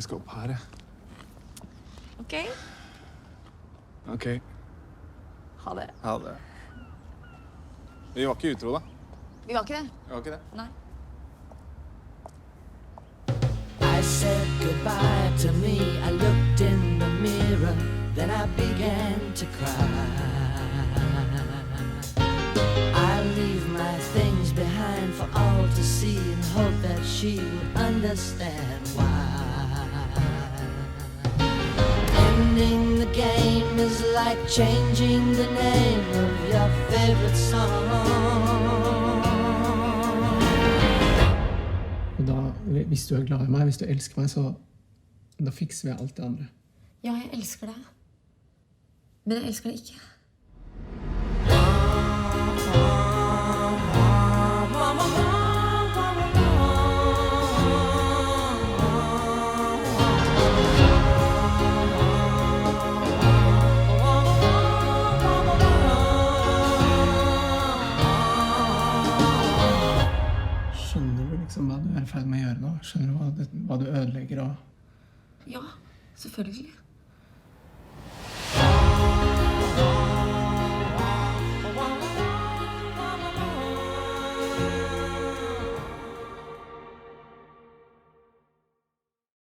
skal opp her, jeg. Ok. Ok. Ha det. Ha det. Vi var ikke utro, da. Vi var ikke det. Vi var ikke det. Nei. I said goodbye to me. I looked in the mirror, then I began to cry. I leave my things behind for all to see and hope that she would understand why. Ending the game is like changing the name of your favorite song. Og da, hvis du glad i meg, hvis du elsker meg, så da fikser vi alt det andre. Ja, jeg elsker deg. Men jeg elsker deg ikke. Skjønner du liksom hva du er i ferd med å gjøre nå? Skjønner du hva du ødelegger og... Ja, selvfølgelig.